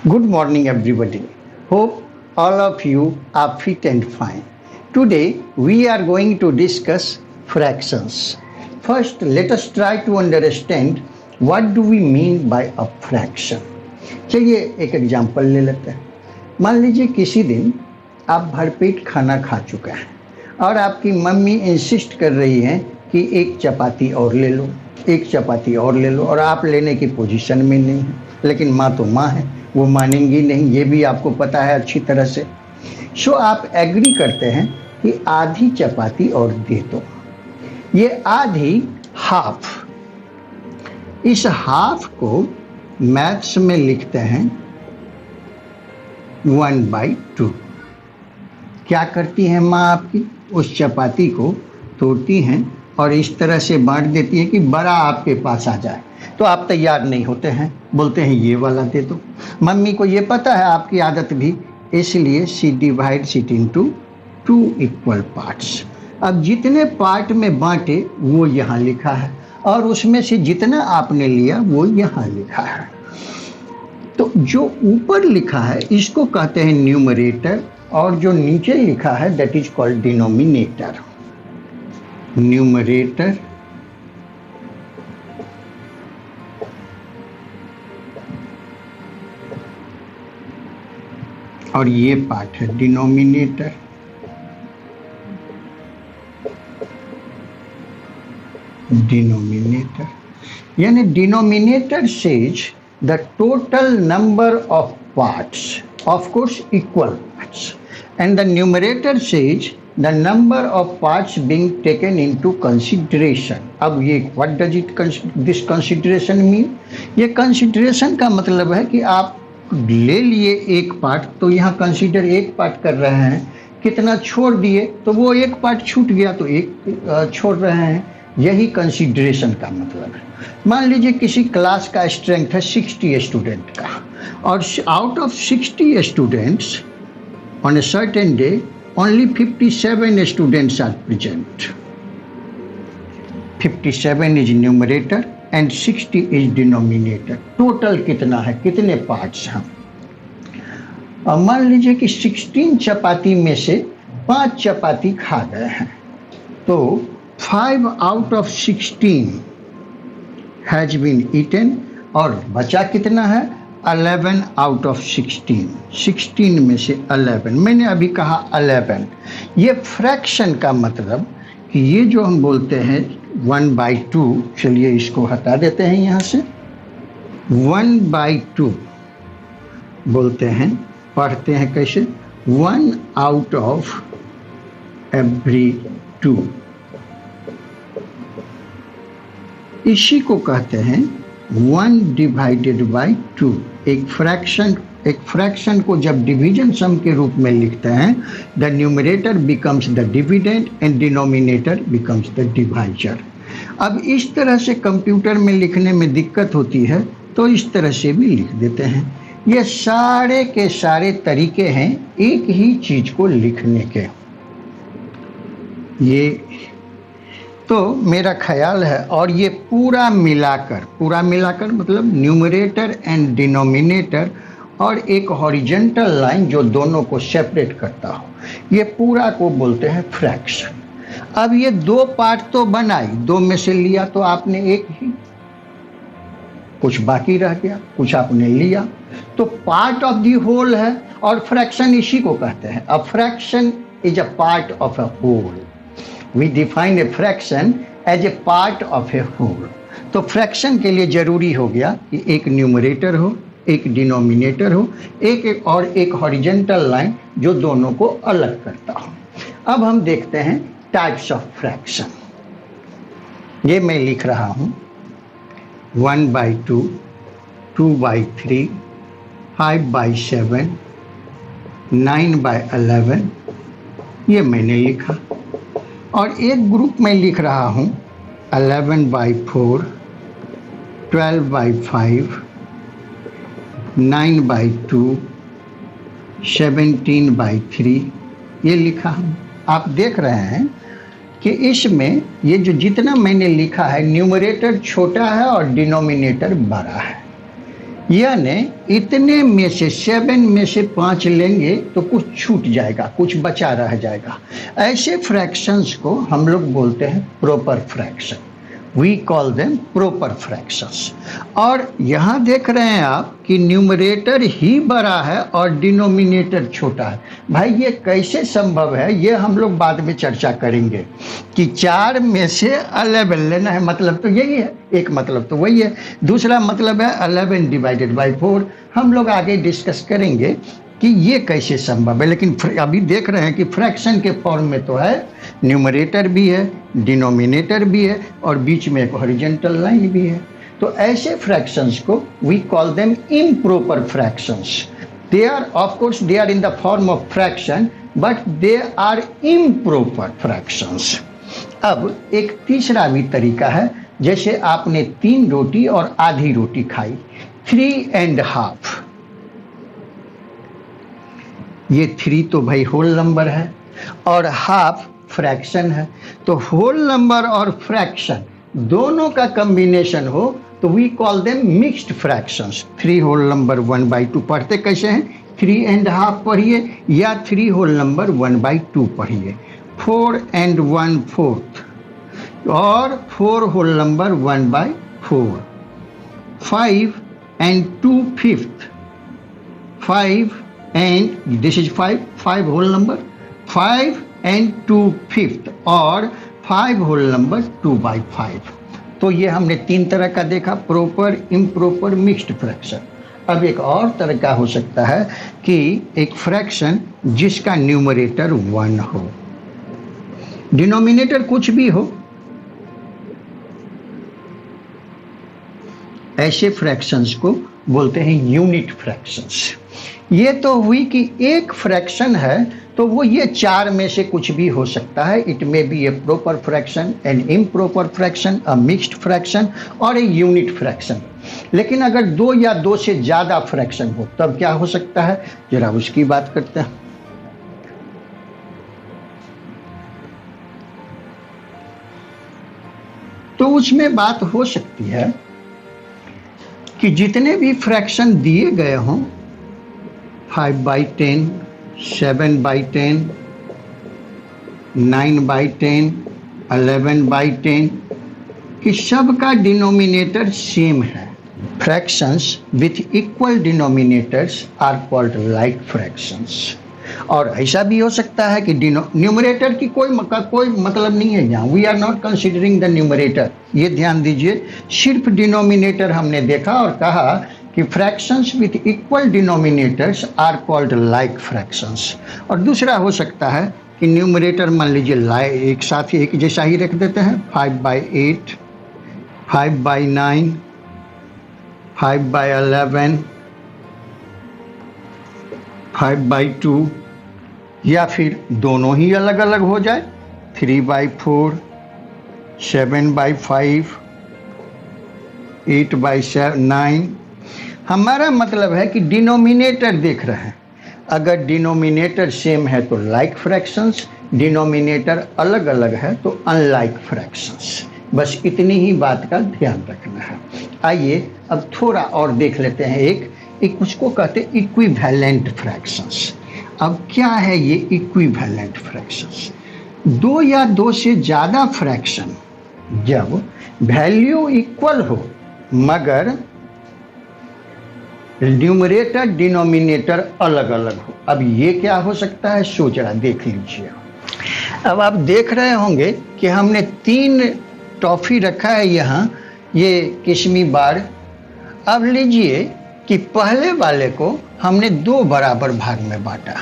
Good morning, everybody. Hope all of you are fit and fine. Today, we are going to discuss fractions. First, let us try to understand what do we mean by a fraction. चलिए एक example ले लेते हैं। मान लीजिए किसी दिन आप भरपेट खाना खा चुके हैं और आपकी मम्मी इंसिस्ट कर रही हैं कि एक चपाती और ले लो, एक चपाती और ले लो, और आप लेने की पोजीशन में नहीं हैं। लेकिन माँ तो माँ है, वो मानेंगी नहीं, ये भी आपको पता है अच्छी तरह से। सो आप एग्री करते हैं कि आधी चपाती और दे दो। ये आधी हाफ, इस हाफ को मैथ्स में लिखते हैं 1/2। क्या करती है माँ आपकी? उस चपाती को तोड़ती हैं और इस तरह से बांट देती है कि बड़ा आपके पास आ जाए। तो आप तैयार नहीं होते हैं, बोलते हैं ये वाला दे दो। मम्मी को ये पता है आपकी आदत भी, इसलिए she divides it into 2 equal parts. अब जितने पार्ट में बांटे वो यहाँ लिखा है और उसमें से जितना आपने लिया वो यहाँ लिखा है। तो जो ऊपर लिखा है इसको कहते हैं न्यूमरेटर और जो नीचे लिखा है that is called denominator. Numerator और ये पार्ट है डिनोमिनेटर। डिनोमिनेटर यानी denominator says the total number of parts, of course equal parts, and the numerator says the number of parts being taken into consideration. अब ये what does it this consideration mean? ये consideration का मतलब है कि आप ले लिए एक पार्ट, तो यहाँ कंसीडर एक पार्ट कर रहे हैं, कितना छोड़ दिए तो वो एक पार्ट छूट गया तो एक छोड़ रहे हैं। यही कंसीडरेशन का मतलब है। मान लीजिए किसी क्लास का स्ट्रेंथ है 60 स्टूडेंट का और out of 60 students on a certain day only 57 students are present. 57 is numerator and 60 is denominator. Total कितना है, कितने पार्ट्स हैं? और मान लीजिए कि 16 चपाती में से 5 चपाती खा गए हैं, तो 5 out of 16 has been eaten और बचा कितना है? 11 आउट ऑफ 16। 16 में से 11, मैंने अभी कहा 11। ये फ्रैक्शन का मतलब कि ये जो हम बोलते हैं 1/2, चलिए इसको हटा देते हैं यहाँ से। 1/2 बोलते हैं, पढ़ते हैं कैसे? 1 आउट ऑफ एवरी 2। इसी को कहते हैं 1 डिवाइडेड बाई 2। एक फ्रैक्शन को जब डिवीजन सम के रूप में लिखते हैं, the numerator becomes the dividend and denominator becomes the divisor. अब इस तरह से कंप्यूटर में लिखने में दिक्कत होती है तो इस तरह से भी लिख देते हैं। ये सारे के सारे तरीके हैं एक ही चीज को लिखने के। ये तो मेरा ख्याल है, और ये पूरा मिलाकर मतलब न्यूमरेटर एंड डिनोमिनेटर और एक हॉरिजेंटल लाइन जो दोनों को सेपरेट करता हो, ये पूरा को बोलते हैं फ्रैक्शन। अब ये 2 पार्ट तो बनाई, 2 में से लिया तो आपने एक ही, कुछ बाकी रह गया, कुछ आपने लिया, तो पार्ट ऑफ द होल है। और फ्रैक्शन इसी को कहते हैं, a fraction is a part of a whole. We define a fraction as a part of a whole। तो फ्रैक्शन के लिए जरूरी हो गया कि एक न्यूमरेटर हो, एक डिनोमिनेटर हो, एक हॉरिजेंटल लाइन जो दोनों को अलग करता हो। अब हम देखते हैं टाइप्स ऑफ फ्रैक्शन। ये मैं लिख रहा हूँ 1/2, 2/3, 5/7, 9/11, ये मैंने लिखा। और एक ग्रुप में लिख रहा हूँ 11/4, 12/5, 9/2, 17/3, ये लिखा हूँ। आप देख रहे हैं कि इसमें ये जो जितना मैंने लिखा है, न्यूमरेटर छोटा है और डिनोमिनेटर बड़ा है। यानी इतने में से 7 में से 5 लेंगे तो कुछ छूट जाएगा, कुछ बचा रह जाएगा। ऐसे फ्रैक्शंस को हम लोग बोलते हैं proper fraction. We call them proper fractions. और यहाँ देख रहे हैं आप कि न्यूमरेटर ही बड़ा है और डिनोमिनेटर छोटा है। भाई ये कैसे संभव है, ये हम लोग बाद में चर्चा करेंगे कि 4 में से 11 लेना है, मतलब तो यही है। एक मतलब तो वही है, दूसरा मतलब है 11 डिवाइडेड बाई 4। हम लोग आगे डिस्कस करेंगे कि ये कैसे संभव है। लेकिन अभी देख रहे हैं कि फ्रैक्शन के फॉर्म में तो है, न्यूमरेटर भी है, डिनोमिनेटर भी है और बीच में एक हॉरिजॉन्टल लाइन भी है। तो ऐसे फ्रैक्शंस को we call them improper fractions. They are of course they are in the form of fraction but they are improper fractions. अब एक तीसरा भी तरीका है, जैसे आपने 3 रोटी और आधी रोटी खाई, 3.5। ये 3 तो भाई होल नंबर है और हाफ फ्रैक्शन है। तो होल नंबर और फ्रैक्शन दोनों का कॉम्बिनेशन हो तो we call them mixed fractions. 3 whole number 1/2 पढ़ते कैसे हैं, 3.5 पढ़िए या 3 होल नंबर 1/2 पढ़िए। 4 and 1/4 और 4 whole number 1/4। 5 and 2/5, 5 and this is 5 whole number, 5 and 2/5 और 5 whole number 2/5। तो ये हमने 3 तरह का देखा, प्रॉपर, इम्प्रॉपर, मिक्स्ड फ्रैक्शन। अब एक और तरह का हो सकता है कि एक फ्रैक्शन जिसका न्यूमरेटर 1 हो, डिनोमिनेटर कुछ भी हो। ऐसे फ्रैक्शंस को बोलते हैं यूनिट फ्रैक्शंस। ये तो हुई कि एक फ्रैक्शन है तो वो ये 4 में से कुछ भी हो सकता है। It may be a proper fraction, an improper fraction, a mixed fraction और ए यूनिट फ्रैक्शन। लेकिन अगर 2 या 2 से ज़्यादा फ्रैक्शन हो तब क्या हो सकता है, जरा उसकी बात करते हैं। तो उसमें बात हो सकती है कि जितने भी फ्रैक्शन दिए गए हों, 5/10, 7/10, 9/10, 11/10, कि सबका डिनोमिनेटर सेम है। Fractions with equal denominators are called like fractions. और ऐसा भी हो सकता है कि न्यूमरेटर की कोई मतलब नहीं है यहाँ। We are not considering the numerator, ये ध्यान दीजिए। सिर्फ डिनोमिनेटर हमने देखा और कहा कि fractions with equal denominators are called like fractions. और दूसरा हो सकता है कि न्यूमरेटर मान लीजिए एक साथ ही एक जैसा ही रख देते हैं, 5/8, 5/9, 5/11, 5/2, या फिर दोनों ही अलग अलग हो जाए, 3/4, 7/5, 8/9। हमारा मतलब है कि डिनोमिनेटर देख रहे हैं। अगर डिनोमिनेटर सेम है तो लाइक फ्रैक्शंस, डिनोमिनेटर अलग अलग है तो अनलाइक फ्रैक्शंस। बस इतनी ही बात का ध्यान रखना है। आइए अब थोड़ा और देख लेते हैं। एक उसको कहते हैं इक्विवेलेंट फ्रैक्शंस। अब क्या है ये इक्विवेलेंट फ्रैक्शंस? 2 या 2 से ज़्यादा फ्रैक्शन जब वैल्यू इक्वल हो मगर न्यूमरेटर डिनोमिनेटर अलग अलग हो। अब ये क्या हो सकता है, सोच रहा, देख लीजिए। अब आप देख रहे होंगे कि हमने 3 टॉफ़ी रखा है यहाँ, ये किस्मी बार। अब लीजिए कि पहले वाले को हमने 2 बराबर भाग में बांटा,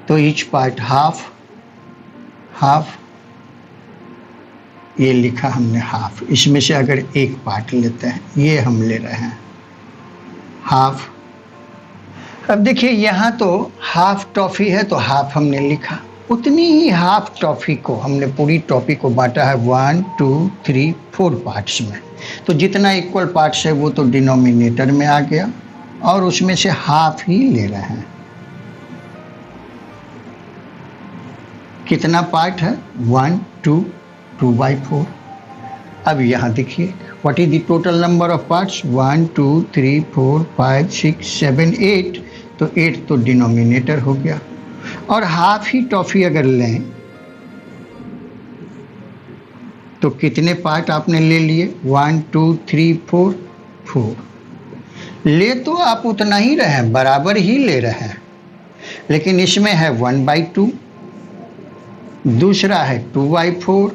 तो ईच पार्ट हाफ हाफ, ये लिखा हमने हाफ। इसमें से अगर एक पार्ट लेते हैं, ये हम ले रहे हैं हाफ। अब देखिए यहाँ तो हाफ टॉफ़ी है तो हाफ हमने लिखा, उतनी ही हाफ टॉफ़ी को हमने पूरी टॉफ़ी को बांटा है 1 2 3 4 पार्ट्स में। तो जितना इक्वल पार्ट्स है वो तो डिनोमिनेटर में आ गया और उसमें से हाफ ही ले रहे हैं। कितना पार्ट है, 1 2 2/4। अब यहाँ देखिए What is the total number of parts? 1 2 3 4 5 6 7 8, तो 8 तो डिनोमिनेटर हो गया। और हाफ ही टॉफी अगर लें तो कितने पार्ट आपने ले लिए? 1 2 3 4 4। ले तो आप उतना ही रहे हैं, बराबर ही ले रहे हैं, लेकिन इसमें है 1/2, दूसरा है 2/4,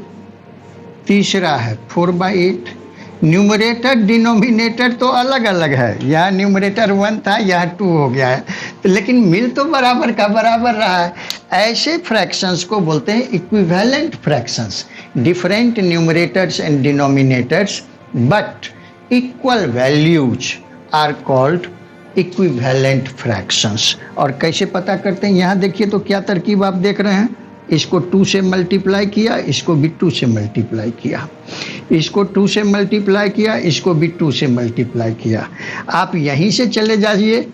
तीसरा है 4/8। न्यूमरेटर डिनोमिनेटर तो अलग अलग है, यहाँ न्यूमरेटर 1 था, यहाँ 2 हो गया है, तो लेकिन मिल तो बराबर का बराबर रहा है। ऐसे फ्रैक्शंस को बोलते हैं equivalent fractions. Different numerators and denominators but equal values are called equivalent fractions. और कैसे पता करते हैं? यहाँ देखिए तो क्या तरकीब आप देख रहे हैं, इसको 2 से मल्टीप्लाई किया, इसको भी 2 से मल्टीप्लाई किया, इसको 2 से मल्टीप्लाई किया, इसको भी 2 से मल्टीप्लाई किया। आप यहीं से चले जाइए,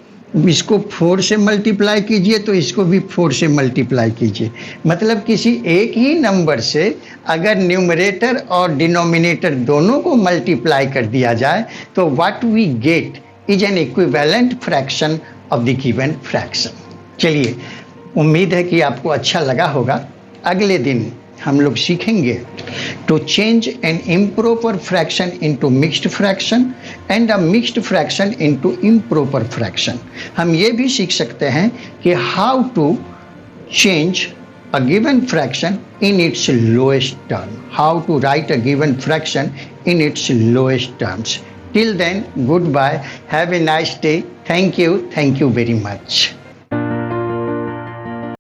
इसको 4 से मल्टीप्लाई कीजिए तो इसको भी 4 से मल्टीप्लाई कीजिए। मतलब किसी एक ही नंबर से अगर न्यूमरेटर और डिनोमिनेटर दोनों को मल्टीप्लाई कर दिया जाए तो what we get is an equivalent fraction of the given fraction. चलिए, उम्मीद है कि आपको अच्छा लगा होगा। अगले दिन हम लोग सीखेंगे to change an improper fraction into mixed fraction and a mixed fraction into improper fraction. हम ये भी सीख सकते हैं कि how to change a given fraction in its lowest term, how to write a given fraction in its lowest terms. Till then, goodbye, have a nice day. Thank you very much.